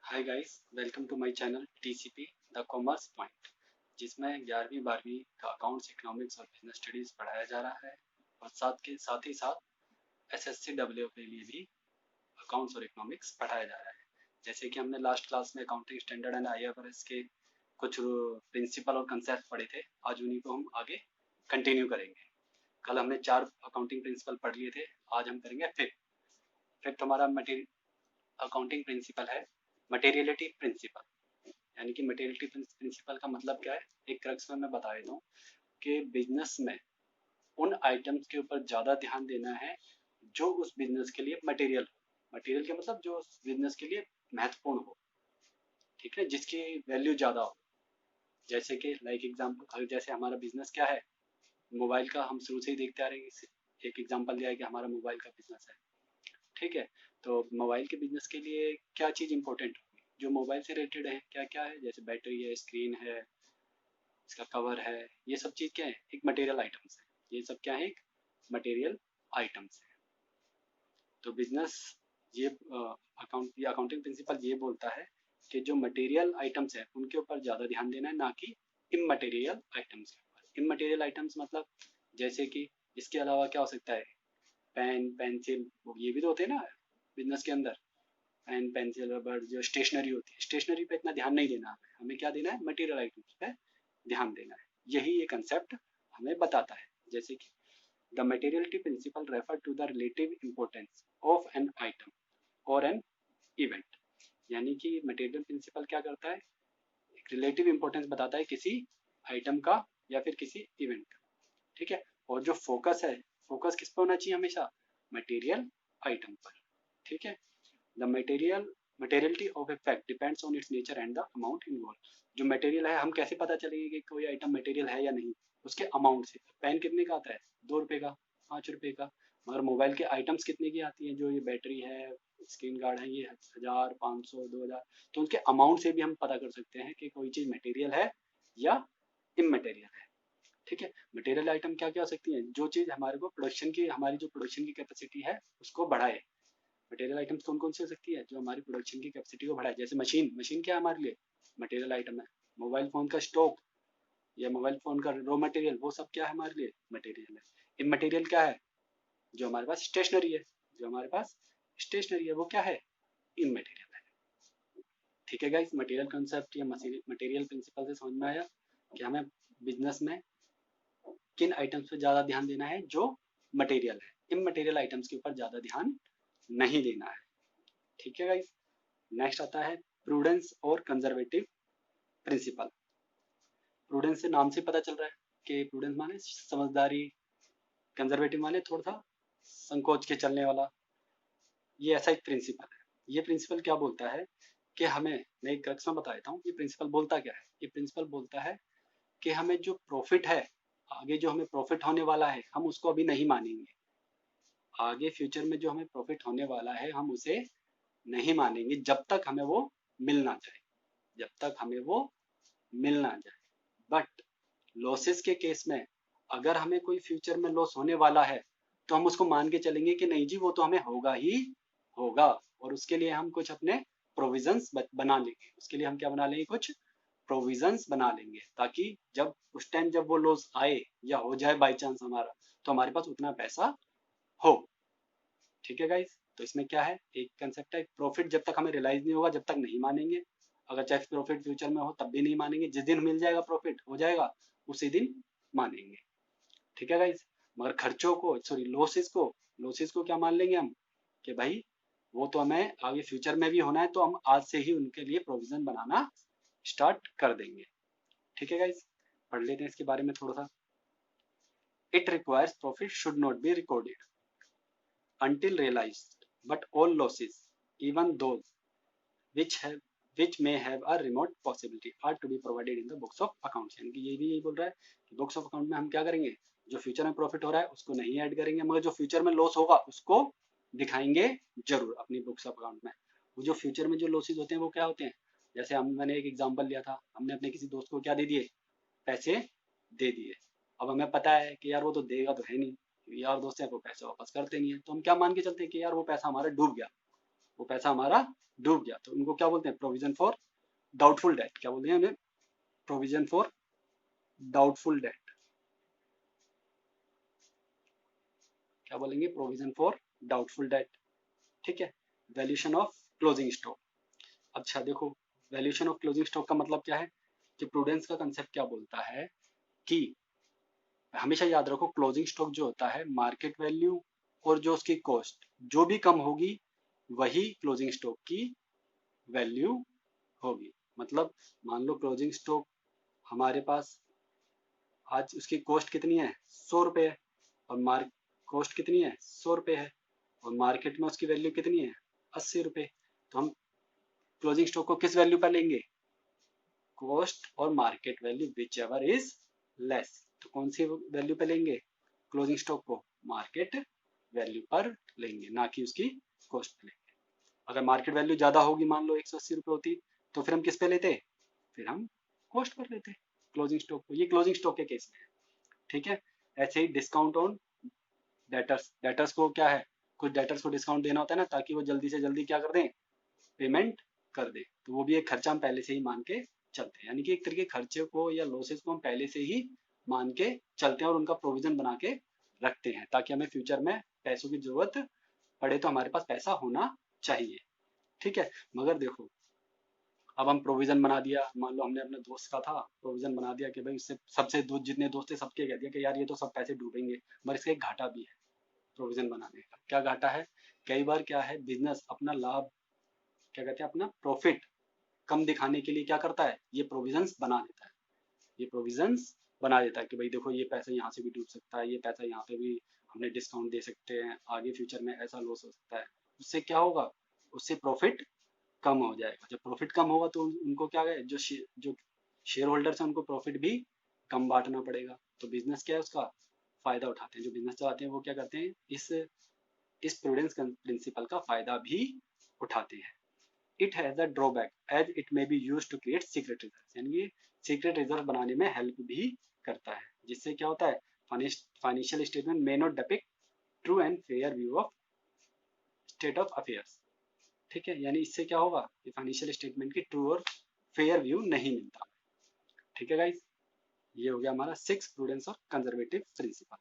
Hi guys, welcome to my channel TCP the commerce point, जिसमें 11वीं 12वीं का अकाउंट्स, इकोनॉमिक्स और बिजनेस स्टडीज पढ़ाया जा रहा है। और साथ ही साथ एसएससी डब्ल्यू के लिए भी अकाउंट्स और इकोनॉमिक्स पढ़ाया जा रहा है। जैसे कि हमने लास्ट क्लास में अकाउंटिंग स्टैंडर्ड एंड आईएफआरएस के कुछ प्रिंसिपल और कंसेप्ट पढ़े थे। आज उन्हीं को हम आगे कंटिन्यू करेंगे। कल हमने 4 अकाउंटिंग प्रिंसिपल पढ़ लिए थे, आज हम करेंगे फिफ्थ। फिफ्थ हमारा अकाउंटिंग प्रिंसिपल है मटेरियलिटी प्रिंसिपल। यानी कि मटेरियलिटी प्रिंसिपल का मतलब क्या है, एक क्रक्स में मैं बता देता हूँ कि बिजनेस में उन आइटम्स के ऊपर ज़्यादा ध्यान देना है जो उस बिजनेस के लिए मटेरियल हो। मटेरियल का मतलब जो उस बिजनेस के लिए महत्वपूर्ण हो, ठीक है, जिसकी वैल्यू ज़्यादा हो। जैसे कि लाइक एग्जाम्पल, जैसे हमारा बिजनेस क्या है, मोबाइल का, हम शुरू से ही देखते आ रहे हैं। एक एग्जाम्पल दिया है कि हमारा मोबाइल का बिजनेस है, ठीक है। तो मोबाइल के बिजनेस के लिए क्या चीज़ इंपॉर्टेंट होगी, जो मोबाइल से रिलेटेड है, क्या क्या है, जैसे बैटरी है, स्क्रीन है, इसका कवर है, ये सब चीज़ क्या है, एक मटेरियल आइटम्स है। ये सब क्या है, एक मटेरियल आइटम्स है। तो बिजनेस, ये अकाउंटिंग प्रिंसिपल ये बोलता है कि जो मटेरियल आइटम्स है उनके ऊपर ज़्यादा ध्यान देना है, ना कि इमटेरियल आइटम्स के ऊपर। इमटेरियल आइटम्स मतलब जैसे कि इसके अलावा क्या हो सकता है, पेन, पेंसिल, ये भी तो होते हैं ना बिजनेस के अंदर। पेन, पेंसिल, रबर, जो स्टेशनरी होती है, स्टेशनरी पे इतना ध्यान नहीं देना हमें। हमें क्या देना है, मटेरियल आइटम्स पे ध्यान देना है। यही ये कंसेप्ट हमें बताता है। जैसे कि the materiality principle refer to the relative importance of an item और एन इवेंट। यानी कि मटेरियल प्रिंसिपल क्या करता है, एक रिलेटिव इंपॉर्टेंस बताता है किसी आइटम का या फिर किसी इवेंट का, ठीक है। और जो फोकस है, फोकस किस पर होना चाहिए, हमेशा मटेरियल आइटम पर, ठीक है। The materiality of a fact depends on it's nature and the amount involve. जो मटेरियल है, हम कैसे पता चलेंगे कि कोई आइटम मटेरियल है या नहीं, उसके अमाउंट से। पेन कितने का आता है, 2 रुपए का, 5 रुपए का। मगर मोबाइल के आइटम्स कितने की आती हैं, जो ये बैटरी है, स्क्रीन गार्ड है, ये 1000, 500, 2000। तो उनके अमाउंट से भी हम पता कर सकते हैं कि कोई चीज़ मटेरियल है या इमटेरियल है, ठीक है। मटेरियल आइटम क्या क्या हो सकती हैं, जो चीज़ हमारे को प्रोडक्शन की, हमारी जो प्रोडक्शन की कैपेसिटी है उसको बढ़ाए। मटेरियल आइटम्स कौन कौन सी हो सकती है, जो हमारी प्रोडक्शन की कैपेसिटी को बढ़ाए। जैसे मशीन, मशीन क्या है हमारे लिए, मटेरियल आइटम है। मोबाइल फोन का स्टॉक या मोबाइल फोन का रॉ मटेरियल, वो सब क्या है, हमारे लिए मटेरियल है। इमटेरियल क्या है, जो हमारे पास स्टेशनरी है, जो हमारे पास स्टेशनरी है वो क्या है, इमटेरियल है, ठीक है गाइस। मटेरियल कंसेप्ट या मटेरियल प्रिंसिपल से समझ में आया कि हमें बिजनेस में किन आइटम्स पे ज़्यादा ध्यान देना है, जो मटेरियल है। इमटेरियल आइटम्स के ऊपर ज़्यादा ध्यान नहीं देना है, ठीक है गाइस। नेक्स्ट आता है प्रूडेंस और कंजर्वेटिव प्रिंसिपल। प्रूडेंस से नाम से पता चल रहा है कि प्रूडेंस माने समझदारी, कंजर्वेटिव माने थोड़ा सा संकोच के चलने वाला। ये ऐसा एक प्रिंसिपल है। ये प्रिंसिपल क्या बोलता है कि हमें, मैं एक क्रक्स में बता देता हूँ ये प्रिंसिपल बोलता क्या है। ये प्रिंसिपल बोलता है कि हमें जो प्रॉफिट है, आगे जो हमें प्रॉफिट होने वाला है, हम उसको अभी नहीं मानेंगे। आगे फ्यूचर में जो हमें प्रॉफिट होने वाला है, हम उसे नहीं मानेंगे जब तक हमें वो मिल ना जाए, जब तक हमें वो मिल ना जाए। बट लॉसेस के केस में, अगर हमें कोई फ्यूचर में लॉस होने वाला है, तो हम उसको मान के चलेंगे कि नहीं जी, वो तो हमें होगा ही होगा। और उसके लिए हम कुछ अपने प्रोविजंस बना लेंगे। उसके लिए हम क्या बना लेंगे, कुछ प्रोविजंस बना लेंगे, ताकि जब उस टाइम जब वो लॉस आए या हो जाए बाई चांस हमारा, तो हमारे पास उतना पैसा हो, ठीक है गाइस। तो इसमें क्या है, एक कंसेप्ट है, प्रॉफिट जब तक हमें रियलाइज नहीं होगा जब तक नहीं मानेंगे। अगर चाहे प्रॉफिट फ्यूचर में हो तब भी नहीं मानेंगे, जिस दिन मिल जाएगा, प्रॉफिट हो जाएगा, उसी दिन मानेंगे, ठीक है गाइस। मगर खर्चों को, सॉरी लॉसेस को क्या मान लेंगे हम, कि भाई वो तो हमें आगे फ्यूचर में भी होना है, तो हम आज से ही उनके लिए प्रोविजन बनाना स्टार्ट कर देंगे, ठीक है गाइस। पढ़ लेते हैं इसके बारे में थोड़ा सा। It requires profit should not be recorded until realized, but all losses, even those which have which may have a remote possibility, are to be provided in the books of accounts। यानी कि ये भी यही बोल रहा है कि books of account में हम क्या करेंगे, जो फ्यूचर में प्रॉफिट हो रहा है उसको नहीं ऐड करेंगे, मगर जो फ्यूचर में लॉस होगा उसको दिखाएंगे जरूर अपनी बुक्स ऑफ अकाउंट में। वो जो फ्यूचर में जो लॉसेज होते हैं वो क्या होते हैं, जैसे मैंने एक एग्जांपल लिया था, हमने अपने किसी दोस्त को क्या दे दिए, पैसे दे दिए। अब हमें पता है कि यार वो तो देगा तो है नहीं, यार दोस्त है वो पैसे वापस करते नहीं है, तो हम क्या मान के चलते हैं कि यार वो पैसा हमारा डूब गया, वो पैसा हमारा डूब गया, तो उनको क्या बोलते हैं, प्रोविजन फॉर डाउटफुल डेट। क्या बोलते हैं उन्हें, प्रोविजन फॉर डाउटफुल डेट। क्या बोलेंगे, प्रोविजन फॉर डाउटफुल डेट। ठीक है। Valuation of closing stock. अच्छा देखो, वैल्यूएशन ऑफ क्लोजिंग स्टॉक का मतलब क्या है, कि प्रूडेंस का कंसेप्ट क्या बोलता है कि हमेशा याद रखो, क्लोजिंग स्टॉक जो होता है मार्केट वैल्यू और जो उसकी कॉस्ट जो भी कम होगी वही क्लोजिंग स्टॉक की वैल्यू होगी। मतलब मान लो क्लोजिंग स्टॉक हमारे पास आज उसकी कॉस्ट कितनी है, 100 रुपये है, और मार्क कॉस्ट कितनी है, 100 रुपये है, और मार्केट में उसकी वैल्यू कितनी है, 80 रुपये। तो हम क्लोजिंग स्टॉक को किस वैल्यू पर लेंगे, कॉस्ट और market value which ever is less. तो कौन सी वैल्यू पे लेंगे, क्लोजिंग स्टॉक को मार्केट वैल्यू पर लेंगे, ना कि उसकी कॉस्ट पे लेंगे। अगर मार्केट वैल्यू ज्यादा होगी, मान लो 180 रुपये होती, तो फिर हम किस पे लेते, फिर हम कॉस्ट पर लेते क्लोजिंग स्टॉक को। ये क्लोजिंग स्टॉक के केस में है। ठीक है। ऐसे ही डिस्काउंट ऑन डेटर्स। डेटर्स को क्या है, कुछ डेटर्स को डिस्काउंट देना होता है ना, ताकि वो जल्दी से जल्दी क्या कर दें, पेमेंट कर दे। तो वो भी एक खर्चा हम पहले से ही मान के चलते हैं, यानी कि एक तरीके खर्चे को या लॉसेस को हम पहले से ही मान के चलते हैं और उनका प्रोविजन बना के रखते हैं, ताकि हमें फ्यूचर में पैसों की जरूरत पड़े तो हमारे पास पैसा होना चाहिए। ठीक है। मगर देखो, अब हम प्रोविजन बना दिया, मान लो हमने अपने दोस्त का था, प्रोविजन बना दिया कि भाई उससे सबसे दो जितने दोस्त थे सबके कह दिया कि यार ये तो सब पैसे डूबेंगे, मगर इसका एक घाटा भी है प्रोविजन बनाने का। क्या घाटा है, कई बार क्या है, बिजनेस अपना लाभ, क्या कहते हैं, अपना प्रॉफिट कम दिखाने के लिए क्या करता है, ये प्रोविजंस बना देता है। ये प्रोविजंस बना देता है कि भाई देखो, ये पैसा यहाँ से भी डूब सकता है, ये पैसा यहाँ पे भी हमने डिस्काउंट दे सकते हैं, आगे फ्यूचर में ऐसा लॉस हो सकता है। उससे क्या होगा, उससे प्रॉफिट कम हो जाएगा। जब प्रॉफिट कम होगा तो उनको क्या है, जो शेयर होल्डर्स हैं उनको प्रॉफिट भी कम बांटना पड़ेगा। तो बिजनेस क्या है, उसका फायदा उठाते हैं। जो बिजनेस चलाते हैं वो क्या करते हैं, इस प्रूडेंस प्रिंसिपल का फायदा भी उठाते हैं। It has a drawback as it may be use to create secret reserve, यानी ये सीक्रेट रिजर्व बनाने में हेल्प भी करता है, जिससे क्या होता है, financial statement may not depict true and fair view of state of affairs. ठीक है। यानी इससे क्या होगा कि फाइनेंशियल स्टेटमेंट की ट्रू और फेयर व्यू नहीं मिलता। ठीक है गाइस, ये हो गया हमारा 6 प्रूडेंस और कंजर्वेटिव प्रिंसिपल।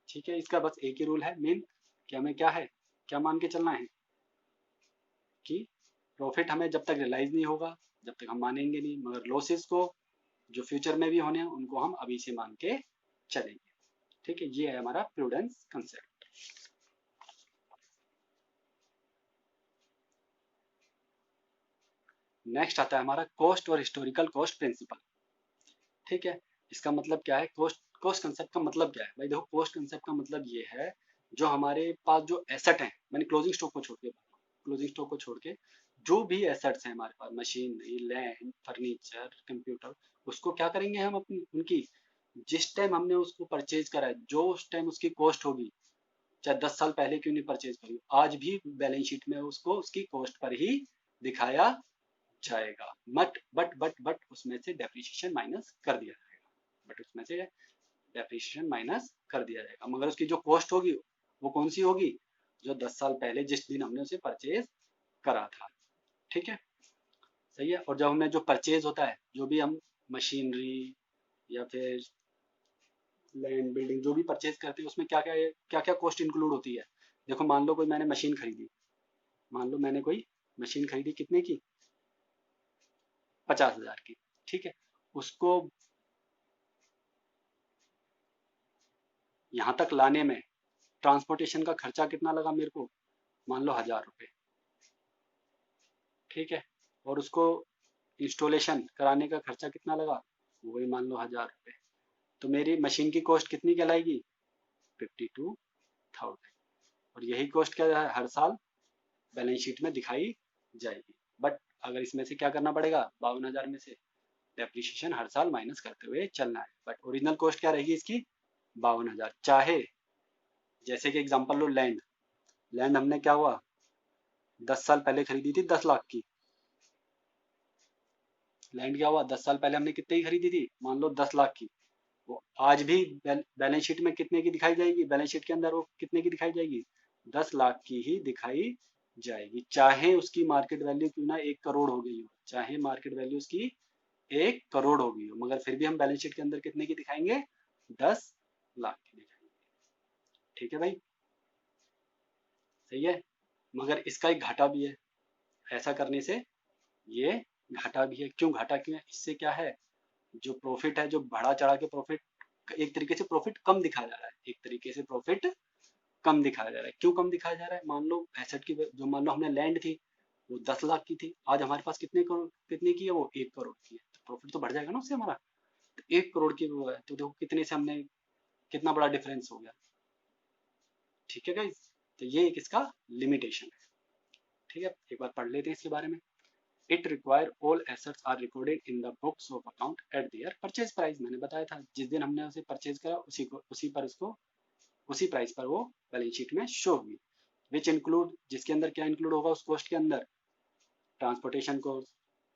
ठीक है। इसका बस एक ही रूल है मेन, कि हमें क्या है, क्या मान के चलना है, कि प्रॉफिट हमें जब तक रियलाइज नहीं होगा जब तक हम मानेंगे नहीं, मगर लॉसेस को जो फ्यूचर में भी होने हैं उनको हम अभी से मान के चलेंगे। ठीक है। ये है हमारा प्रूडेंस कंसेप्ट। नेक्स्ट आता है हमारा कॉस्ट और हिस्टोरिकल कॉस्ट प्रिंसिपल। ठीक है। इसका मतलब क्या है, कॉस्ट कंसेप्ट का मतलब क्या है, भाई देखो, कॉस्ट कंसेप्ट का मतलब ये है, जो हमारे पास जो एसेट है, मैंने क्लोजिंग स्टॉक को छोड़ के, क्लोजिंग स्टॉक को छोड़ के जो भी एसेट्स हैं हमारे पास, मशीनरी, लैंड, फर्नीचर, कंप्यूटर, उसको क्या करेंगे हम अपनी उनकी, जिस टाइम हमने उसको परचेज करा है, जो उस टाइम उसकी कॉस्ट होगी, चाहे 10 साल पहले क्यों नहीं परचेज करी, आज भी बैलेंस शीट में उसको उसकी कॉस्ट पर ही दिखाया जाएगा। बट उसमें से डेप्रिसिएशन माइनस कर दिया जाएगा, बट उसमें से डेप्रिसिएशन माइनस कर दिया जाएगा, मगर उसकी जो कॉस्ट होगी वो कौन सी होगी, जो 10 साल पहले जिस दिन हमने उसे परचेज करा था। ठीक है। सही है। और जब हमें जो परचेज होता है, जो भी हम मशीनरी या फिर लैंड, बिल्डिंग जो भी परचेज करते हैं, उसमें क्या क्या कॉस्ट इंक्लूड होती है। देखो, मान लो कोई मैंने मशीन खरीदी, मान लो मैंने कोई मशीन खरीदी, कितने की, 50,000 की। ठीक है। उसको यहाँ तक लाने में ट्रांसपोर्टेशन का खर्चा कितना लगा मेरे को, मान लो 1,000 रुपये। ठीक है। और उसको इंस्टॉलेशन कराने का खर्चा कितना लगा, वो भी मान लो 1,000 रुपये। तो मेरी मशीन की कॉस्ट कितनी कहलाएगी, 52,000। और यही कॉस्ट क्या है, हर साल बैलेंस शीट में दिखाई जाएगी। बट अगर इसमें से क्या करना पड़ेगा, 52,000 में से डेप्रिसिएशन हर साल माइनस करते हुए चलना है। बट ओरिजिनल कॉस्ट क्या रहेगी इसकी, 52,000। चाहे जैसे कि एग्जांपल लो, लैंड, लैंड हमने क्या हुआ, 10 साल पहले खरीदी थी 10 लाख की। लैंड क्या हुआ, 10 साल पहले हमने कितने की खरीदी थी, मान लो 10 लाख की। वो आज भी बैलेंस शीट में कितने की दिखाई जाएगी, बैलेंस शीट के अंदर वो कितने की दिखाई जाएगी, 10 लाख की ही दिखाई जाएगी, चाहे उसकी मार्केट वैल्यू क्यों ना 1 करोड़ हो गई हो, चाहे मार्केट वैल्यू उसकी 1 करोड़ हो गई हो, मगर फिर भी हम बैलेंस शीट के अंदर कितने की दिखाएंगे, 10 लाख की दिखाएंगे। ठीक है भाई, सही है। मगर इसका एक घाटा भी है, ऐसा करने से ये घाटा भी है। क्यों घाटा क्यों है, इससे क्या है, जो प्रॉफिट है, जो बढ़ा चढ़ा के प्रॉफिट, एक तरीके से प्रॉफिट कम दिखाया जा रहा है, एक तरीके से प्रॉफिट कम दिखाया जा रहा है। क्यों कम दिखाया जा रहा है, मान लो एसेट की जो, मान लो हमने लैंड थी वो 10 लाख की थी, आज हमारे पास कितने करोड़, कितने की है वो, 1 करोड़ की है, तो प्रॉफिट तो बढ़ जाएगा ना उससे हमारा। तो 1 करोड़ की वो है, तो देखो कितने से हमने, कितना बड़ा डिफरेंस हो गया। ठीक है गाइज, तो ये एक इसका लिमिटेशन है। ठीक है, एक बार पढ़ लेते हैं इसके बारे में। It require all assets are recorded in the books of account at their purchase price. मैंने बताया था जिस दिन हमने उसे परचेज करा उसी पर उसको, उसी प्राइस पर वो बैलेंस शीट में शो हुई। विच इंक्लूड, जिसके अंदर क्या इंक्लूड होगा उस कॉस्ट के अंदर, ट्रांसपोर्टेशन कॉस्ट,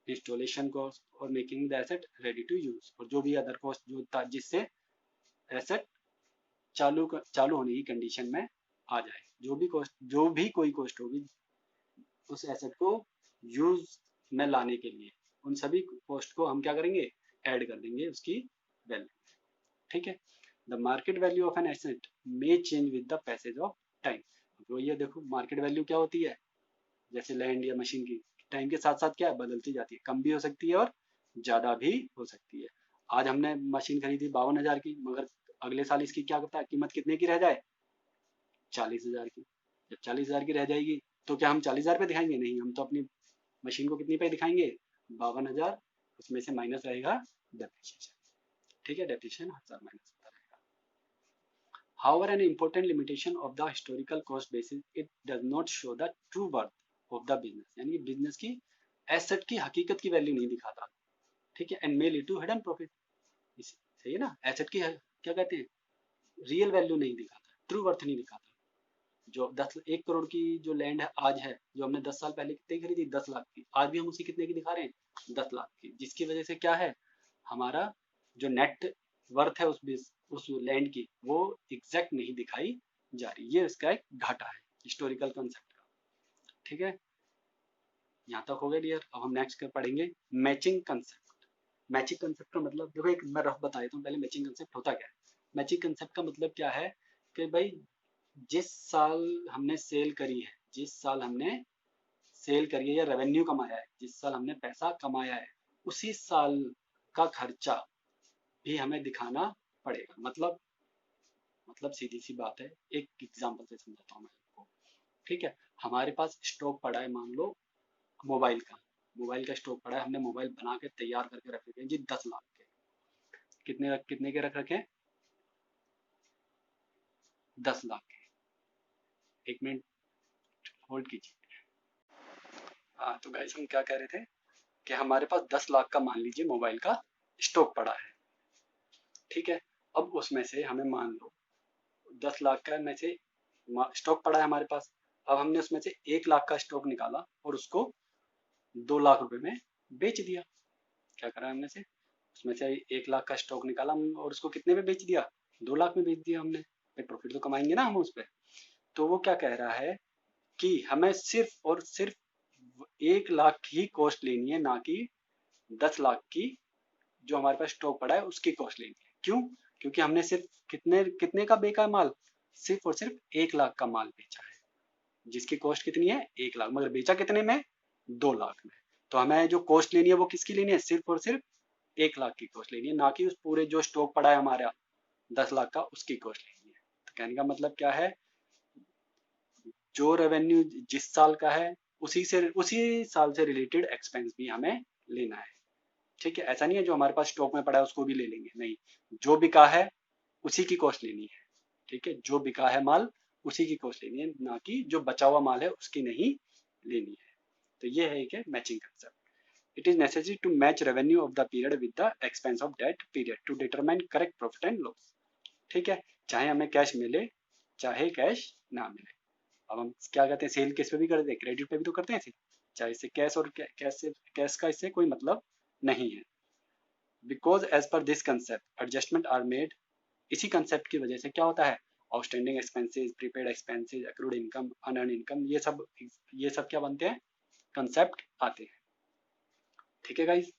इंस्टॉलेशन कॉस्ट और making the asset ready to use, और जो भी अदर कॉस्ट जो था जिससे एसेट चालू होने की कंडीशन में आ जाए, जो भी कॉस्ट, जो भी कोई कॉस्ट होगी उस एसेट को यूज में लाने के लिए, उन सभी कॉस्ट को हम क्या करेंगे, ऐड कर देंगे उसकी वैल्यू। ठीक है, the market value of an asset may change with the passage of time. तो ये देखो मार्केट वैल्यू क्या होती है, जैसे लैंड या मशीन की, टाइम के साथ साथ क्या है, बदलती जाती है, कम भी हो सकती है और ज्यादा भी हो सकती है। आज हमने मशीन खरीदी 52,000 की, मगर अगले साल इसकी क्या पता कीमत कितने की रह जाए, 40,000 की। जब 40,000 की रह जाएगी तो क्या हम 40,000 पे दिखाएंगे, नहीं, हम तो अपनी मशीन को कितनी पे दिखाएंगे, 52,000, उसमें से माइनस रहेगा डेप्रिसिएशन। ठीक है, डेप्रिसिएशन 1000 माइनस होता रहेगा। However, an important limitation of the historical cost basis, it does not show the true worth of the business, यानी बिजनेस की एसेट की हकीकत की वैल्यू नहीं दिखाता। ठीक है, and may lead to hidden profit. सही है ना, एसेट की क्या कहते हैं, रियल वैल्यू नहीं दिखाता, ट्रू वर्थ नहीं दिखाता। जो 1 करोड़ की जो लैंड है आज है, जो हमने 10 साल पहले कितने की खरीदी, 10 लाख की, आज भी हम उसी कितने की दिखा रहे हैं, 10 लाख की, जिसकी वजह से क्या है, हमारा जो नेट वर्थ है उस लैंड की वो एग्जैक्ट नहीं दिखाई जा रही। ये इसका एक घाटा है हिस्टोरिकल कंसेप्ट का। ठीक है, यहाँ तक हो गया क्लियर। अब हम नेक्स्ट कर पढ़ेंगे मैचिंग कंसेप्ट। मैचिंग कंसेप्ट का मतलब देखो, एक मैं रफ बता देता हूँ पहले मैचिंग कंसेप्ट होता क्या है। मैचिंग कंसेप्ट का मतलब क्या है कि भाई जिस साल हमने सेल करी है, जिस साल हमने सेल करी है या रेवेन्यू कमाया है, जिस साल हमने पैसा कमाया है, उसी साल का खर्चा भी हमें दिखाना पड़ेगा। मतलब सीधी सी बात है, एक एग्जांपल से समझाता हूँ मैं आपको। ठीक है, हमारे पास स्टॉक पड़ा है, मान लो मोबाइल का स्टॉक पड़ा है, हमने मोबाइल बना के तैयार करके रख रखे हैं जी 10 लाख के। कितने के रख रखे हैं, 10 लाख के। एक मिनट होल्ड कीजिए। हाँ, तो गाइस हम क्या कह रहे थे कि हमारे पास 10 लाख का मान लीजिए मोबाइल का स्टॉक पड़ा है। ठीक है, अब उसमें से हमें मान लो 10 लाख का में से स्टॉक पड़ा है हमारे पास। अब हमने उसमें से 1 लाख का स्टॉक निकाला और उसको 2 लाख रुपए में बेच दिया। क्या करा हमने से, उसमें से 1 लाख का स्टॉक निकाला और उसको कितने में बेच दिया, 2 लाख में बेच दिया हमने। प्रॉफिट तो कमाएंगे ना हम उस पर। तो वो क्या कह रहा है कि हमें सिर्फ और सिर्फ 1 लाख की कॉस्ट लेनी है, ना कि 10 लाख की जो हमारे पास स्टॉक पड़ा है उसकी कॉस्ट लेनी है। क्यों, क्योंकि हमने सिर्फ कितने कितने का बेचा माल, सिर्फ और सिर्फ 1 लाख का माल बेचा है, जिसकी कॉस्ट कितनी है 1 लाख, मगर बेचा कितने में, 2 लाख में। तो हमें जो कॉस्ट लेनी है वो किसकी लेनी है, सिर्फ और सिर्फ 1 लाख की कॉस्ट लेनी है, ना कि उस पूरे जो स्टॉक पड़ा है हमारा 10 लाख का उसकी कॉस्ट लेनी है। तो कहने का मतलब क्या है, जो रेवेन्यू जिस साल का है उसी साल से रिलेटेड एक्सपेंस भी हमें लेना है। ठीक है, ऐसा नहीं है जो हमारे पास स्टॉक में पड़ा है उसको भी ले लेंगे, नहीं, जो बिका है उसी की कॉस्ट लेनी है। ठीक है, जो बिका है माल उसी की कॉस्ट लेनी है, ना कि जो बचा हुआ माल है उसकी नहीं लेनी है। तो ये है एक matching concept. It is necessary to match revenue of the period with the expense of that period to determine correct profit and loss. ठीक है, चाहे हमें कैश मिले चाहे कैश ना मिले। अब हम क्या कहते हैं, सेल किस पे भी करते हैं, क्रेडिट पे भी तो करते हैं सेल, चाहे इससे कैश और कैश का इससे कोई मतलब नहीं है। Because as per this concept adjustment are made, इसी कंसेप्ट की वजह से क्या होता है, outstanding expenses, prepaid expenses, accrued income, unearn income, ये सब क्या बनते हैं, कंसेप्ट आते हैं। ठीक है गाइज,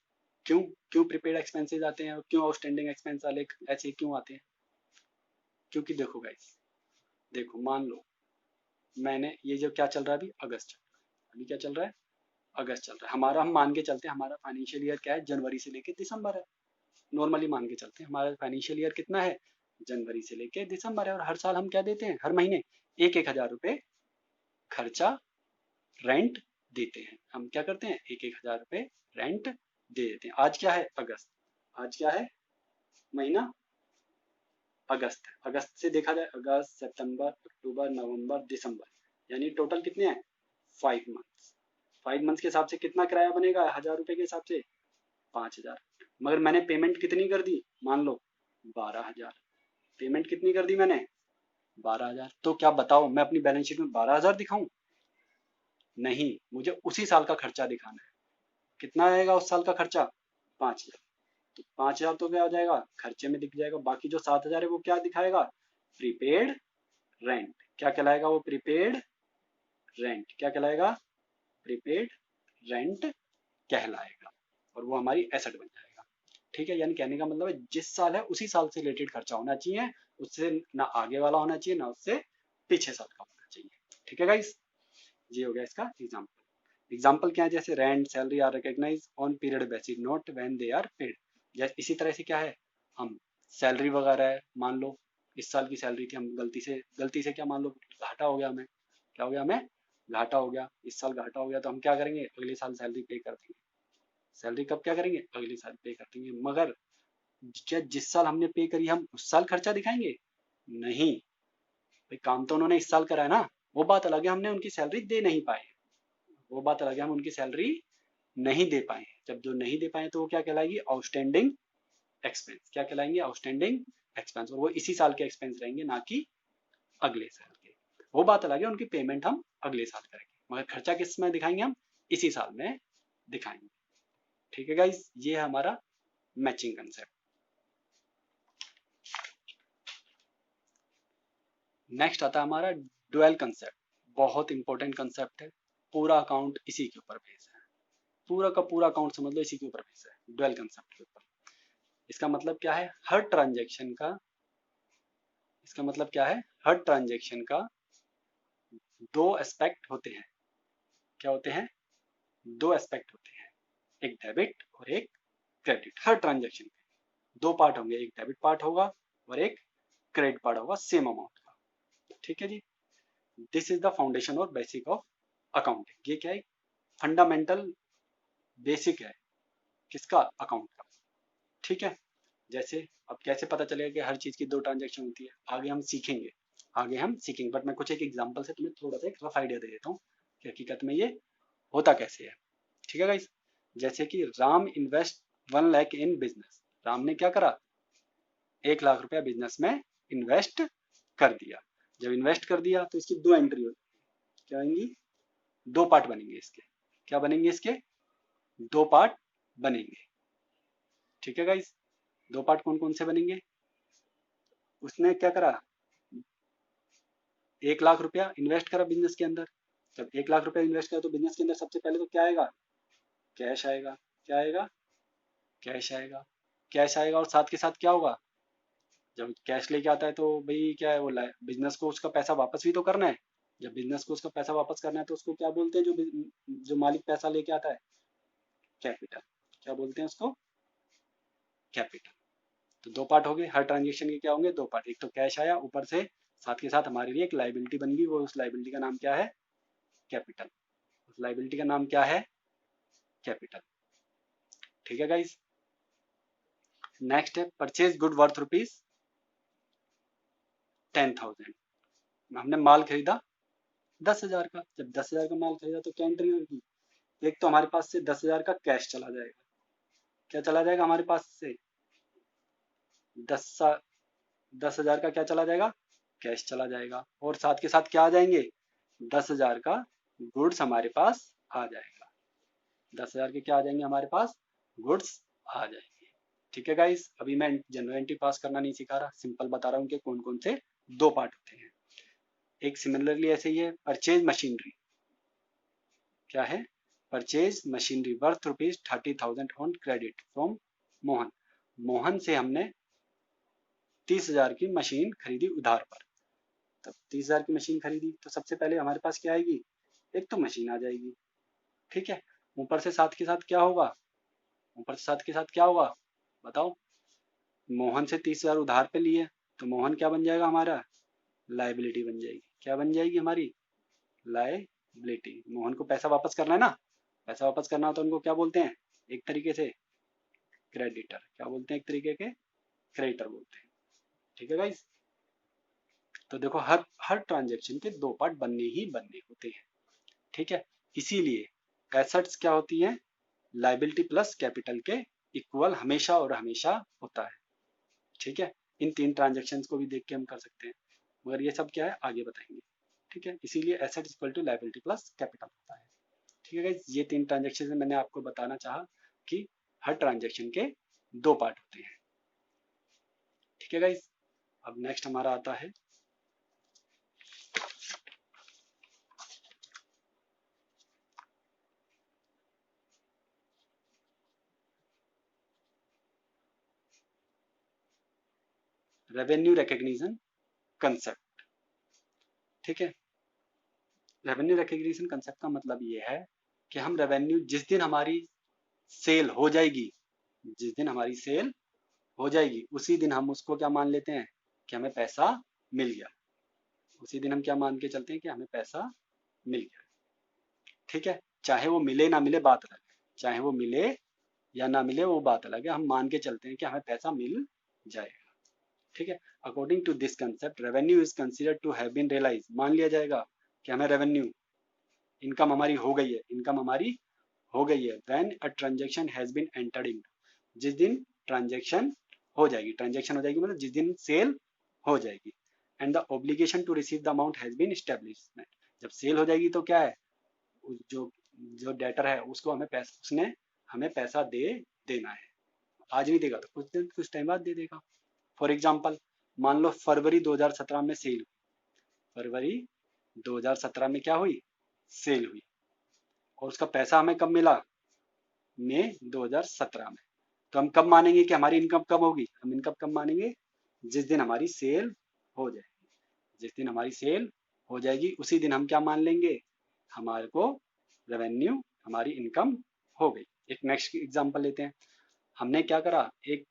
क्यों क्यों प्रीपेड एक्सपेंसेस आते हैं और क्यों आउटस्टैंडिंग एक्सपेंस वाले ऐसे क्यों आते हैं? क्योंकि देखो गाइज, देखो मान लो मैंने ये जो क्या चल रहा है अभी, अगस्त चल रहा है, अभी क्या चल रहा है, अगस्त चल रहा है हमारा, हम मान के चलते हैं हमारा फाइनेंशियल ईयर क्या है, जनवरी से लेके दिसंबर है। नॉर्मली मान के चलते हैं हमारा फाइनेंशियल ईयर कितना है, जनवरी से लेके दिसंबर है, और हर साल हम क्या देते हैं, हर महीने 1,000 रुपए खर्चा रेंट देते हैं। हम क्या करते हैं, 1,000 रुपए रेंट दे देते हैं। आज क्या है, अगस्त, आज क्या है, महीना अगस्त है। अगस्त से देखा जाए, अगस्त, सितंबर, अक्टूबर, नवंबर, दिसंबर, यानी टोटल कितने हैं, 5 मंथ्स। 5 मंथ्स के हिसाब से कितना किराया बनेगा, 1,000 रुपए के हिसाब से 5,000। मगर मैंने पेमेंट कितनी कर दी, मान लो 12,000। पेमेंट कितनी कर दी मैंने, 12,000। तो क्या बताओ, मैं अपनी बैलेंस शीट में 12,000 दिखाऊं? नहीं, मुझे उसी साल का खर्चा दिखाना है। कितना आएगा उस साल का खर्चा, 5,000। तो 5,000 तो क्या हो जाएगा, खर्चे में दिख जाएगा। बाकी जो 7,000 है वो क्या दिखाएगा, प्रीपेड रेंट। क्या कहलाएगा वो, प्रीपेड रेंट। क्या कहलाएगा, प्रीपेड रेंट कहलाएगा, और वो हमारी एसेट बन जाएगा। ठीक है, यानी कहने का मतलब है जिस साल है उसी साल से रिलेटेड खर्चा होना चाहिए, उससे ना आगे वाला होना चाहिए ना उससे पीछे साल का होना चाहिए। ठीक है गाइस, ये हो गया इसका एग्जाम्पल। एग्जाम्पल क्या है, जैसे rent, salary are recognise on period basis, not when they are paid. जैसे इसी तरह से क्या है, हम सैलरी वगैरह है, मान लो इस साल की सैलरी थी, हम गलती से क्या, मान लो घाटा हो गया, हमें क्या हो गया, हमें घाटा हो गया, इस साल घाटा हो गया, तो हम क्या करेंगे, अगले साल सैलरी पे कर देंगे। सैलरी कब क्या करेंगे, अगले साल पे कर देंगे। मगर क्या जिस साल हमने पे करी हम उस साल खर्चा दिखाएंगे? नहीं भाई, काम तो उन्होंने इस साल करा है ना। वो बात अलग है, हमने उनकी सैलरी दे नहीं पाए, वो बात अलग है, हम उनकी सैलरी नहीं दे पाए। जब जो नहीं दे पाए तो वो क्या कहलाएगी, आउटस्टैंडिंग एक्सपेंस। क्या कहलाएंगे, आउटस्टैंडिंग एक्सपेंस, और वो इसी साल के एक्सपेंस रहेंगे, ना कि अगले साल के। वो बात अलग है, उनकी पेमेंट हम अगले साल करेंगे, मगर खर्चा किस में दिखाएंगे, हम इसी साल में दिखाएंगे। ठीक है गाइज, ये है हमारा मैचिंग कंसेप्ट। नेक्स्ट आता है हमारा डुअल कंसेप्ट। बहुत इंपॉर्टेंट कंसेप्ट है, पूरा अकाउंट इसी के ऊपर बेस है, पूरा का पूरा अकाउंट समझ लो इसी के ऊपर बेस है, डुअल कंसेप्ट के ऊपर। इसका मतलब क्या है, हर ट्रांजेक्शन का, इसका मतलब क्या है, हर ट्रांजेक्शन का दो एस्पेक्ट होते हैं। क्या होते हैं, दो एस्पेक्ट होते हैं, एक डेबिट और एक क्रेडिट। हर ट्रांजेक्शन के दो पार्ट होंगे, एक डेबिट पार्ट होगा और एक क्रेडिट पार्ट होगा, सेम अमाउंट का। ठीक है जी, दिस इज द फाउंडेशन और बेसिक ऑफ अकाउंटिंग। ये क्या है, फंडामेंटल बेसिक है, किसका, अकाउंट का। ठीक है, जैसे अब कैसे पता चलेगा कि हर चीज की दो ट्रांजेक्शन होती है, आगे हम सीखेंगे, आगे हम सीखेंगे। बट मैं कुछ एक एग्जांपल से तुम्हें थोड़ा सा एक रफ आइडिया दे देता हूँ कि हकीकत में ये होता कैसे है। ठीक है गाइस, जैसे कि Ram invest 1 lakh in business. Ram ने क्या करा, 1 लाख रुपया बिजनेस में इन्वेस्ट कर दिया। जब इन्वेस्ट कर दिया तो इसकी दो एंट्री होगी, क्या होंगी, दो पार्ट बनेंगे इसके। क्या बनेंगे इसके, दो पार्ट बनेंगे। ठीक है गाइस, दो पार्ट कौन कौन से बनेंगे, उसने क्या करा, 1 लाख रुपया इन्वेस्ट करा बिजनेस के अंदर। जब 1 लाख रुपया इन्वेस्ट करा तो बिजनेस के अंदर सबसे पहले तो क्या आएगा, कैश आएगा। क्या आएगा, कैश आएगा। कैश आएगा और साथ के साथ क्या होगा, जब कैश लेके आता है तो भाई क्या है, वो बिजनेस को उसका पैसा वापस भी तो करना है। जब बिजनेस को उसका पैसा वापस करना है तो उसको क्या बोलते हैं, जो मालिक पैसा लेके आता है, कैपिटल। क्या बोलते हैं उसको, कैपिटल। तो दो पार्ट हो गए, हर ट्रांजेक्शन के क्या होंगे, दो पार्ट। एक तो कैश आया, ऊपर से साथ के साथ हमारे लिए एक लाइबिलिटी बन गई, वो उस लाइबिलिटी का नाम क्या है, कैपिटल। उस लाइबिलिटी का नाम क्या है, कैपिटल। ठीक है गाइस, नेक्स्ट है परचेज गुड वर्थ ₹10,000। हमने माल खरीदा 10,000 का। जब 10,000 का माल खरीदा तो क्या एंट्री होगी, एक तो हमारे पास से 10,000 का कैश चला जाएगा। क्या चला जाएगा हमारे पास से, 10,000 का क्या चला जाएगा, कैश चला जाएगा। और साथ के साथ क्या आ जाएंगे, 10,000 का गुड्स हमारे पास आ जाएगा। 10,000 के क्या आ जाएंगे हमारे पास, गुड्स आ जाएंगे। ठीक है गाइस, अभी मैं जनरल एंट्री पास करना नहीं सिखा रहा, सिंपल बता रहा हूँ कि कौन कौन से दो पार्ट होते हैं। एक सिमिलरली ऐसे ही है, परचेज मशीनरी, क्या है, purchase machinery worth ₹30,000 on credit from Mohan. Mohan से हमने 30,000 की मशीन खरीदी उधार पर। तब 30,000 की मशीन खरीदी तो सबसे पहले हमारे पास क्या आएगी, एक तो मशीन आ जाएगी, ठीक है। ऊपर से साथ के साथ क्या होगा, ऊपर से साथ के साथ क्या होगा बताओ, मोहन से 30,000 उधार पे लिए तो मोहन क्या बन जाएगा हमारा, लाइबिलिटी बन जाएगी। क्या बन जाएगी हमारी, लाइबिलिटी। मोहन को पैसा वापस करना है ना, पैसा वापस करना हो तो उनको क्या बोलते हैं, एक तरीके से क्रेडिटर। क्या बोलते हैं, एक तरीके के क्रेडिटर बोलते हैं, ठीक है गाइस। तो देखो हर ट्रांजेक्शन के दो पार्ट बनने ही बनने होते हैं, ठीक है। इसीलिए एसेट्स क्या होती है, लाइबिलिटी प्लस कैपिटल के इक्वल हमेशा और हमेशा होता है, ठीक है। इन तीन ट्रांजेक्शन को भी देख के हम कर सकते हैं, मगर ये सब क्या है आगे बताएंगे, ठीक है। इसीलिए asset equal to liability plus capital होता है, ठीक है गाइस। ये तीन ट्रांजेक्शन मैंने आपको बताना चाहा कि हर ट्रांजेक्शन के दो पार्ट होते हैं, ठीक है गाइस। अब नेक्स्ट हमारा आता है रेवेन्यू रिकग्निशन कंसेप्ट, ठीक है। रेवेन्यू रिकग्निशन कंसेप्ट का मतलब ये है कि हम रेवेन्यू जिस दिन हमारी सेल हो जाएगी, जिस दिन हमारी सेल हो जाएगी उसी दिन हम उसको क्या मान लेते हैं कि हमें पैसा मिल गया। उसी दिन हम क्या मान के चलते हैं कि हमें पैसा मिल गया, ठीक है। चाहे वो मिले ना मिले बात अलग है, चाहे वो मिले या ना मिले वो बात अलग है, हम मान के चलते हैं कि हमें पैसा मिल जाएगा, ठीक है। According to this concept revenue is considered to have been realise, मान लिया जाएगा कि हमें रेवेन्यू, इनकम हमारी हो गई है, इनकम हमारी हो गई है when a transaction has been entered in, जिस दिन ट्रांजेक्शन हो जाएगी, ट्रांजेक्शन हो जाएगी मतलब जिस दिन सेल हो जाएगी। And the obligation to receive the amount has been established, जब सेल हो जाएगी तो क्या है, जो जो डेटर है उसको हमें पैसा, उसने हमें पैसा दे देना है। आज नहीं देगा तो कुछ दिन कुछ टाइम बाद दे देगा। फॉर एग्जाम्पल मान लो फरवरी 2017 में सेल, फरवरी 2017 में क्या हुई, सेल हुई, और उसका पैसा हमें कब मिला, मई 2017 में। तो हम कब मानेंगे कि हमारी इनकम कब होगी, हम इनकम कब मानेंगे, जिस दिन हमारी सेल हो जाएगी, जिस दिन हमारी सेल हो जाएगी उसी दिन हम क्या मान लेंगे, हमारे को रेवेन्यू, हमारी इनकम हो गई। एक नेक्स्ट एग्जांपल लेते हैं। हमने क्या करा, एक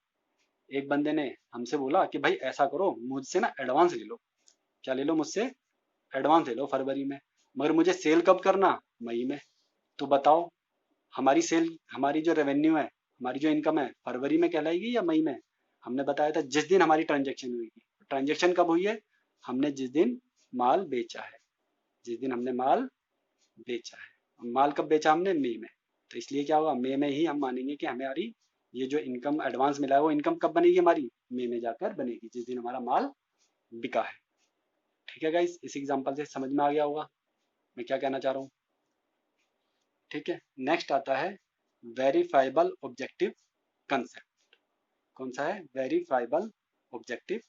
एक बंदे ने हमसे बोला कि भाई ऐसा करो मुझसे ना एडवांस ले लो, क्या ले लो मुझसे, एडवांस ले लो फरवरी में, मगर मुझे सेल कब करना, मई में। तो बताओ हमारी सेल, हमारी जो रेवेन्यू है, हमारी जो इनकम है फरवरी में कहलाएगी या मई में। हमने बताया था जिस दिन हमारी ट्रांजेक्शन हुई, ट्रांजेक्शन कब हुई है, हमने जिस दिन माल बेचा है, जिस दिन हमने माल बेचा है। माल कब बेचा हमने, मई में। तो इसलिए क्या होगा, मई में ही हम मानेंगे कि हमारी ये जो इनकम एडवांस मिला है वो इनकम कब बनेगी हमारी, मई में जाकर बनेगी, जिस दिन हमारा माल बिका है, ठीक है गाइस। इस एग्जांपल से समझ में आ गया होगा मैं क्या कहना चाह रहा हूँ, ठीक है। नेक्स्ट आता है वेरीफाइबल ऑब्जेक्टिव कंसेप्ट। कौन सा है, वेरीफाइबल ऑब्जेक्टिव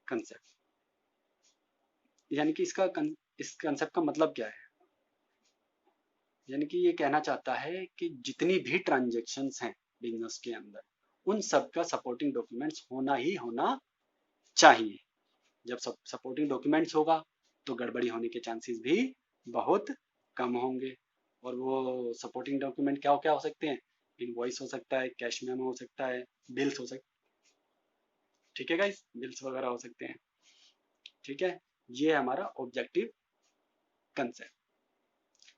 कंसेप्ट, यानी कि इस कंसेप्ट का मतलब क्या है, यानी कि ये कहना चाहता है कि जितनी भी ट्रांजेक्शन्स हैं बिजनेस के अंदर उन सब का सपोर्टिंग डॉक्यूमेंट्स होना ही होना चाहिए। जब सपोर्टिंग डॉक्यूमेंट्स होगा तो गड़बड़ी होने के चांसेस भी बहुत कम होंगे। और वो सपोर्टिंग डॉक्यूमेंट क्या क्या हो सकते हैं, इनवॉइस हो सकता है, कैश मेमो हो सकता है, बिल्स हो सकते, ठीक है गाइस, बिल्स वगैरह हो सकते हैं, ठीक है। ये है हमारा ऑब्जेक्टिव कंसेप्ट,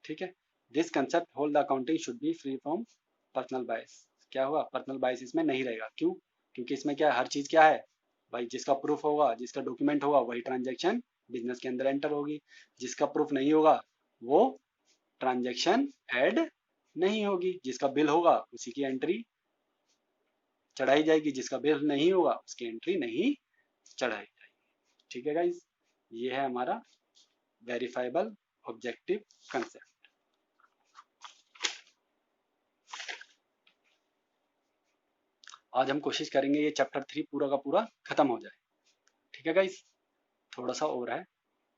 ठीक है। This concept hold the accounting should be free from personal bias. क्या हुआ, पर्सनल बायस इसमें नहीं रहेगा, क्यों, क्योंकि इसमें क्या है, हर चीज क्या है भाई, जिसका प्रूफ होगा, जिसका डॉक्यूमेंट होगा वही ट्रांजेक्शन बिजनेस के अंदर एंटर होगी, जिसका प्रूफ नहीं होगा वो ट्रांजेक्शन ऐड नहीं होगी, जिसका बिल होगा उसी की एंट्री चढ़ाई जाएगी, जिसका बिल नहीं होगा उसकी एंट्री नहीं चढ़ाई जाएगी, ठीक है गाइज। ये है हमारा वेरीफाइबल ऑब्जेक्टिव कंसेप्ट। आज हम कोशिश करेंगे ये चैप्टर 3 पूरा का पूरा खत्म हो जाए, ठीक है गाइज। थोड़ा सा और है,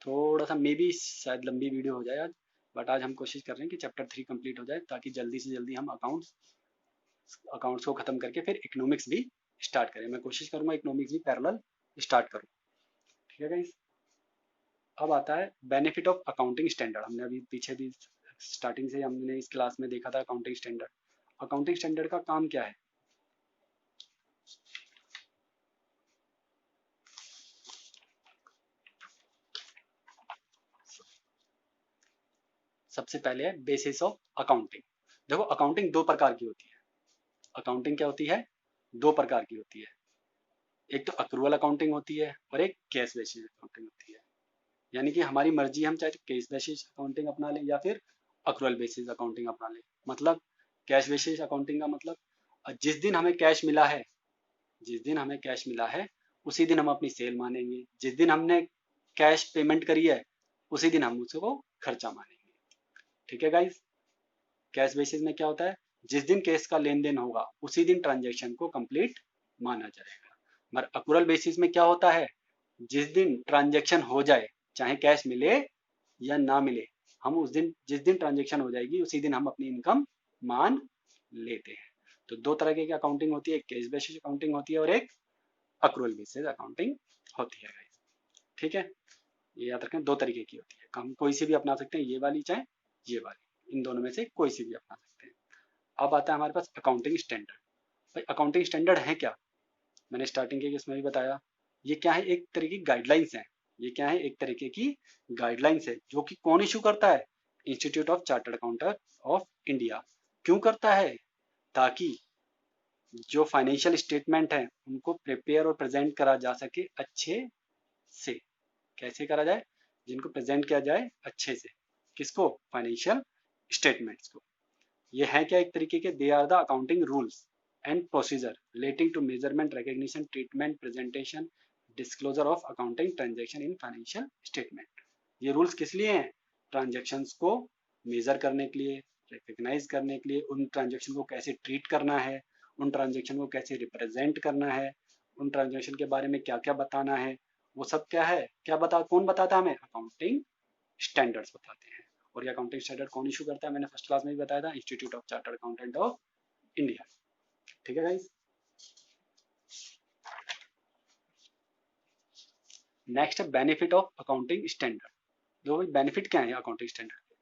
थोड़ा सा मे बी शायद लंबी वीडियो हो जाए आज, बट आज हम कोशिश कर रहे हैं कि चैप्टर 3 कंप्लीट हो जाए ताकि जल्दी से जल्दी हम अकाउंट्स को ख़त्म करके फिर इकोनॉमिक्स भी स्टार्ट करें। मैं कोशिश करूँगा इकोनॉमिक्स भी पैरेलल स्टार्ट करूँ। ठीक है गाइस। अब आता है बेनिफिट ऑफ अकाउंटिंग स्टैंडर्ड। हमने अभी पीछे भी स्टार्टिंग से हमने इस क्लास में देखा था अकाउंटिंग स्टैंडर्ड। अकाउंटिंग स्टैंडर्ड का काम क्या है? सबसे पहले है बेसिस ऑफ अकाउंटिंग। देखो अकाउंटिंग दो प्रकार की होती है। अकाउंटिंग क्या होती है? दो प्रकार की होती है। एक तो अक्रूवल अकाउंटिंग होती है और एक कैश बेसिस अकाउंटिंग होती है। यानी कि हमारी मर्जी, हम चाहे कैश बेसिस अकाउंटिंग अपना लें या फिर अक्रूवल बेसिस अकाउंटिंग अपना लें। मतलब कैश बेसिस अकाउंटिंग का मतलब जिस दिन हमें कैश मिला है, जिस दिन हमें कैश मिला है उसी दिन हम अपनी सेल मानेंगे। जिस दिन हमने कैश पेमेंट करी है उसी दिन हम उसको खर्चा मानेंगे। ठीक है गाइस। कैश बेसिस में क्या होता है? जिस दिन कैश का लेन देन होगा उसी दिन ट्रांजेक्शन को कंप्लीट माना जाएगा। मगर अक्रूवल बेसिस में क्या होता है? जिस दिन ट्रांजेक्शन हो जाए, चाहे कैश मिले या ना मिले, हम उस दिन, जिस दिन ट्रांजेक्शन हो जाएगी उसी दिन हम अपनी इनकम मान लेते हैं। तो दो तरह की अकाउंटिंग होती है, एक कैश बेसिस अकाउंटिंग होती है और एक अक्रूवल बेसिस अकाउंटिंग होती है। ठीक है, ये याद रखें, दो तरीके की होती है। हम कोई सी भी अपना सकते हैं, ये वाली चाहे ये वाली, इन दोनों में से कोई सी भी अपना सकते हैं। अब आता है हमारे पास अकाउंटिंग स्टैंडर्ड। भाई अकाउंटिंग स्टैंडर्ड है क्या? मैंने स्टार्टिंग के इसमें भी बताया, ये क्या है? एक तरह की गाइडलाइंस है। ये क्या है? एक तरीके की गाइडलाइंस है जो कि कौन इशू करता है? Institute of chartered accountant of India. क्यों करता है? ताकि जो फाइनेंशियल स्टेटमेंट है उनको प्रिपेयर और प्रेजेंट करा जा सके अच्छे से। कैसे करा जाए? जिनको प्रेजेंट किया जाए अच्छे से। किसको? फाइनेंशियल स्टेटमेंट्स को। ये है क्या? एक तरीके के they are the accounting rules and procedure relating to measurement, recognition, treatment, presentation, disclosure of accounting transaction in financial statement. ये रूल्स किस लिए हैं? ट्रांजेक्शन्स को मेजर करने के लिए, रिकग्नाइज करने के लिए, उन ट्रांजेक्शन को कैसे ट्रीट करना है, उन ट्रांजेक्शन को कैसे रिप्रेजेंट करना है, उन ट्रांजेक्शन के बारे में क्या क्या बताना है, वो सब क्या है? क्या बता, कौन बताता है हमें? अकाउंटिंग स्टैंडर्ड्स बताते हैं। और ये अकाउंटिंग स्टैंडर्ड कौन इशू करता है? मैंने फर्स्ट क्लास में भी बताया था, institute of chartered accountant of India. ठीक है गाइस। नेक्स्ट है बेनिफिट ऑफ अकाउंटिंग स्टैंडर्ड। दो भाई बेनिफिट क्या है अकाउंटिंग स्टैंडर्ड के?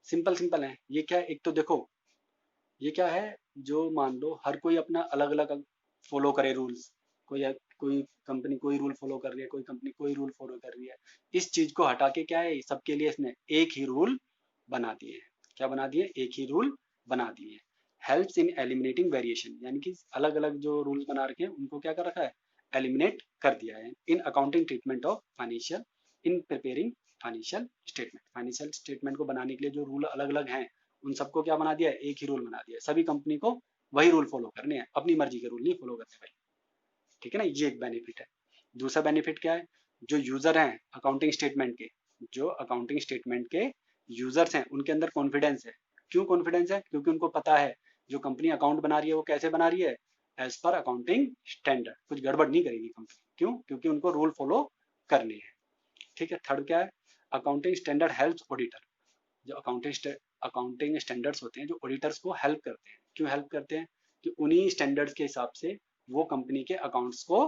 सिंपल सिंपल है। ये क्या है? एक तो देखो, ये क्या है, जो मान लो हर कोई अपना अलग अलग फॉलो करे रूल्स। कोई कोई कंपनी कोई रूल फॉलो कर रही है, कोई कंपनी कोई रूल फॉलो कर रही है। इस चीज को हटा के क्या है, सबके लिए इसने एक ही रूल बना दिए हैं। क्या बना दिए? एक ही रूल बना दिए हैं। हेल्प्स इन एलिमिनेटिंग वेरिएशन, यानी कि अलग अलग जो रूल बना रखे हैं उनको क्या कर रखा है? एलिमिनेट कर दिया है। In accounting treatment of financial, in preparing financial statement. Financial statement को बनाने के लिए जो रूल अलग अलग हैं उन सबको क्या बना दिया है? एक ही रूल बना दिया है। सभी कंपनी को वही रूल फॉलो करने हैं, अपनी मर्जी के रूल नहीं फॉलो करने भाई। ठीक है ना, ये एक बेनिफिट है। दूसरा बेनिफिट क्या है? जो यूजर हैं अकाउंटिंग स्टेटमेंट के, जो अकाउंटिंग स्टेटमेंट के यूजर्स हैं उनके अंदर कॉन्फिडेंस है। क्यों कॉन्फिडेंस है? क्योंकि उनको पता है जो कंपनी अकाउंट बना रही है वो कैसे बना रही है? As per accounting standard. कुछ गड़बड़ नहीं करेगी कंपनी। क्यों? क्योंकि उनको रूल फॉलो करने हैं। ठीक है। थर्ड क्या है? Accounting standard helps auditor. जो अकाउंटिंग स्टैंडर्ड्स होते हैं जो ऑडिटर्स को हेल्प करते हैं। क्यों हेल्प करते हैं? कि उन्हीं स्टैंडर्ड्स के हिसाब से वो कंपनी के अकाउंट्स को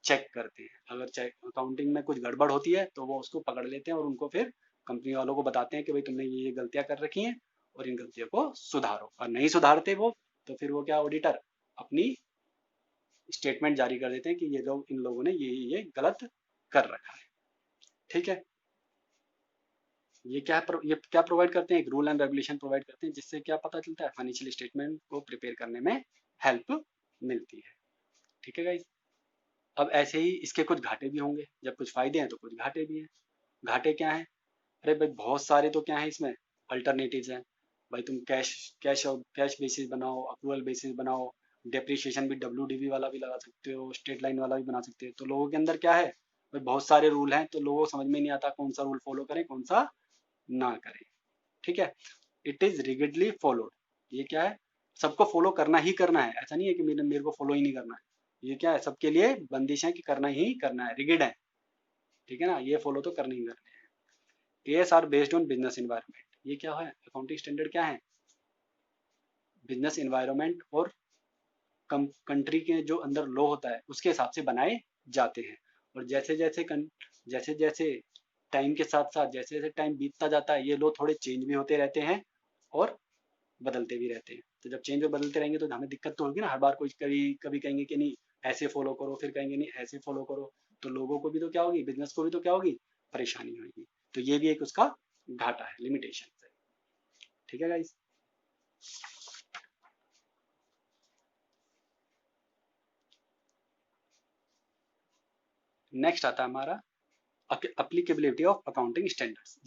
चेक करते हैं। अगर चेक अकाउंटिंग में कुछ गड़बड़ होती है तो वो उसको पकड़ लेते हैं और उनको फिर कंपनी वालों को बताते हैं कि भाई तुमने ये गलतियां कर रखी हैं और इन गलतियों को सुधारो। और नहीं सुधारते वो, तो फिर वो क्या, ऑडिटर अपनी स्टेटमेंट जारी कर देते हैं कि ये लोग, इन लोगों ने ये गलत कर रखा है। ठीक है। ये क्या है, ये क्या प्रोवाइड करते हैं? एक रूल एंड रेगुलेशन प्रोवाइड करते हैं जिससे क्या पता चलता है? फाइनेंशियल स्टेटमेंट को प्रिपेयर करने में हेल्प मिलती है। ठीक है गाइस। अब ऐसे ही इसके कुछ घाटे भी होंगे। जब कुछ फायदे हैं तो कुछ घाटे भी हैं। घाटे क्या हैं? अरे भाई बहुत सारे तो क्या है इसमें, अल्टरनेटिव्स हैं। भाई तुम कैश कैश कैश बेसिस बनाओ, अक्रूवल बेसिस बनाओ, डेप्रिसिएशन भी WDV वाला भी लगा सकते हो, स्ट्रेट लाइन वाला भी बना सकते हो। तो लोगों के अंदर क्या है भाई, बहुत सारे रूल हैं तो लोगों को समझ में नहीं आता कौन सा रूल फॉलो करें कौन सा ना करें। ठीक है। It is rigidly followed. ये क्या है? सबको फॉलो करना ही करना है। ऐसा नहीं है कि मेरे को फॉलो ही नहीं करना है। ये क्या है? सबके लिए बंदिश है कि करना ही करना है, रिगिड है। ठीक है ना, ये फॉलो तो करने ही करने हैं। AS are based on business environment, ये क्या है, अकाउंटिंग स्टैंडर्ड क्या है, बिजनेस इन्वायरमेंट और कंट्री के जो अंदर लॉ होता है उसके हिसाब से बनाए जाते हैं। और जैसे जैसे टाइम के साथ साथ, जैसे जैसे टाइम बीतता जाता है, ये लॉ थोड़े चेंज भी होते रहते हैं और बदलते भी रहते हैं। तो जब चेंज और बदलते रहेंगे तो हमें दिक्कत तो होगी ना, हर बार कोई कभी कभी कहेंगे कि नहीं ऐसे फॉलो करो, फिर कहेंगे नहीं ऐसे फॉलो करो, तो लोगों को भी तो क्या होगी, बिजनेस को भी तो क्या होगी, परेशानी होगी। तो ये भी एक उसका घाटा है, लिमिटेशन है। ठीक है गाइस। नेक्स्ट आता है हमारा अप्लीकेबिलिटी ऑफ अकाउंटिंग स्टैंडर्ड्स।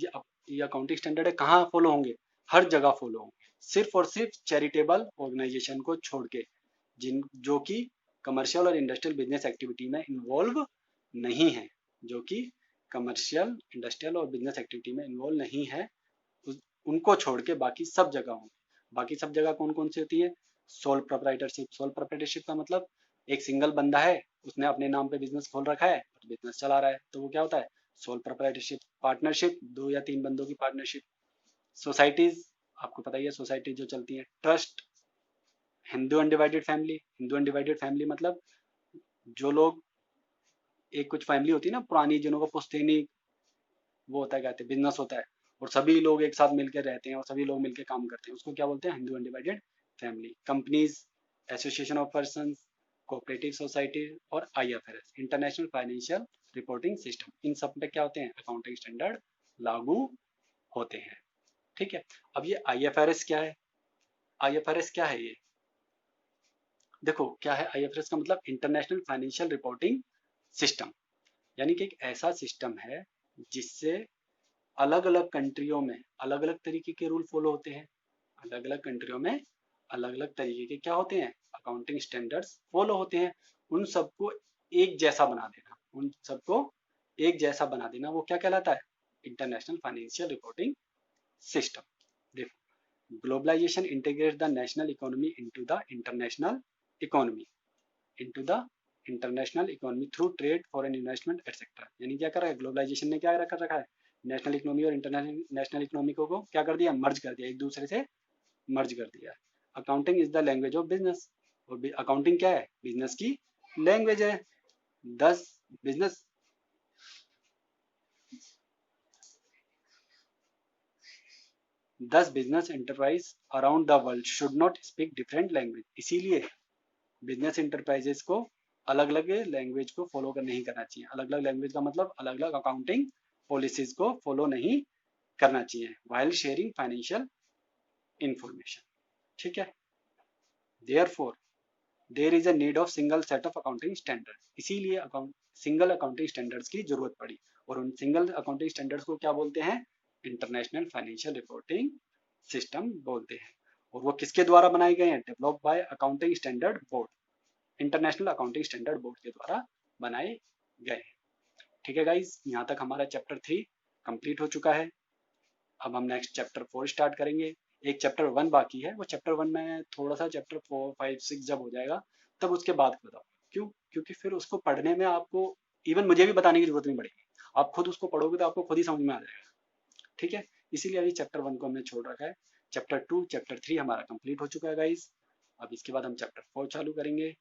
ये अकाउंटिंग स्टैंडर्ड है कहाँ फॉलो होंगे, हर जगह फॉलो होंगे, सिर्फ और सिर्फ चैरिटेबल ऑर्गेनाइजेशन को छोड़ के, जिन जो कि कमर्शियल और इंडस्ट्रियल बिजनेस एक्टिविटी में इन्वॉल्व नहीं है, जो कि कमर्शियल इंडस्ट्रियल और बिजनेस एक्टिविटी में इन्वॉल्व नहीं है, उनको छोड़ के बाकी सब जगह होंगे। बाकी सब जगह कौन कौन सी होती है, सोल प्रोप्राइटरशिप। सोल प्रोप्राइटरशिप का मतलब एक सिंगल बंदा है, उसने अपने नाम पे बिजनेस खोल रखा है और बिजनेस चला रहा है, तो वो क्या होता है, सोल प्रोप्राइटरशिप। पार्टनरशिप, 2 या 3 बंदों की पार्टनरशिप। सोसाइटीज, आपको पता ही है सोसाइटी जो चलती है। Trust, Hindu undivided family. Hindu undivided family मतलब जो लोग, एक कुछ फैमिली होती है ना पुरानी, जिन्हों का पुश्तैनी वो होता है, कहते हैं बिजनेस होता है, और सभी लोग एक साथ मिलकर रहते हैं और सभी लोग मिलकर काम करते हैं, उसको क्या बोलते हैं, Hindu undivided family. Companies, association of person, cooperative society और IFRS, international financial reporting system, इन सब पे क्या होते हैं, अकाउंटिंग स्टैंडर्ड लागू होते हैं। ठीक है। अब ये आईएफआरएस क्या है, आईएफआरएस क्या है ये, देखो क्या है आईएफआरएस का मतलब, इंटरनेशनल फाइनेंशियल रिपोर्टिंग सिस्टम, यानी कि एक ऐसा सिस्टम है जिससे अलग अलग कंट्रियों में अलग अलग तरीके के रूल फॉलो होते हैं। अलग अलग कंट्रियों में अलग अलग तरीके के क्या होते हैं, अकाउंटिंग स्टैंडर्ड्स फॉलो होते हैं। उन सबको एक जैसा बना देना, उन सबको एक जैसा बना देना, वो क्या कहलाता है, इंटरनेशनल फाइनेंशियल रिपोर्टिंग सिस्टम। देखो, globalisation integrate the national economy into the international economy, into the international economy through trade, foreign investment etcetera. यानी क्या कर रहा है, ग्लोबलाइजेशन ने क्या कर रखा है, नेशनल इकोनॉमी और इंटरनेशनल इकोनॉमी को क्या कर दिया, मर्ज कर दिया, एक दूसरे से मर्ज कर दिया। Accounting is the language of business, और अकाउंटिंग क्या है, बिजनेस की लैंग्वेज है। 10 business 10 business enterprise around the world should not speak different language. इसीलिए बिजनेस इंटरप्राइजेस को अलग अलग लैंग्वेज को फॉलो नहीं करना चाहिए। अलग अलग लैंग्वेज का मतलब अलग अलग अकाउंटिंग पॉलिसीज को फॉलो नहीं करना चाहिए वाइल शेयरिंग फाइनेंशियल इंफॉर्मेशन। ठीक है। Therefore there is a need of single set of accounting standard, इसीलिए सिंगल अकाउंटिंग स्टैंडर्ड्स की जरूरत पड़ी। और उन सिंगल अकाउंटिंग स्टैंडर्ड्स को क्या बोलते हैं, इंटरनेशनल फाइनेंशियल रिपोर्टिंग सिस्टम बोलते हैं। और वो किसके द्वारा बनाए गए हैं, develop by accounting standard board, international accounting standard board के द्वारा बनाए गए। ठीक है गाइज, यहाँ तक हमारा चैप्टर 3 कंप्लीट हो चुका है। अब हम नेक्स्ट चैप्टर 4 स्टार्ट करेंगे। एक चैप्टर 1 बाकी है, वो चैप्टर 1 में थोड़ा सा चैप्टर 4 5 6 जब हो जाएगा तब उसके बाद बताऊंगा। क्यों, क्योंकि फिर उसको पढ़ने में आपको इवन मुझे भी बताने की जरूरत नहीं पड़ेगी, आप खुद उसको पढ़ोगे तो आपको खुद ही समझ में आ जाएगा। ठीक है, इसीलिए अभी चैप्टर 1 को हमने छोड़ रखा है। चैप्टर 2 चैप्टर 3 हमारा कंप्लीट हो चुका है गाइज। अब इसके बाद हम चैप्टर 4 चालू करेंगे।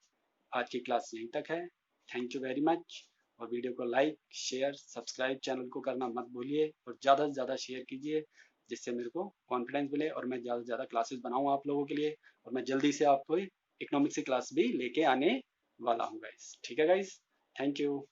आज की क्लास यहीं तक है। Thank you very much. और वीडियो को लाइक शेयर सब्सक्राइब चैनल को करना मत भूलिए, और ज़्यादा से ज़्यादा शेयर कीजिए, जिससे मेरे को कॉन्फिडेंस मिले और मैं ज़्यादा से ज़्यादा क्लासेस बनाऊँ आप लोगों के लिए। और मैं जल्दी से आपको इकोनॉमिक्स की क्लास भी लेके आने वाला हूँ गाइस। ठीक है गाइस, थैंक यू।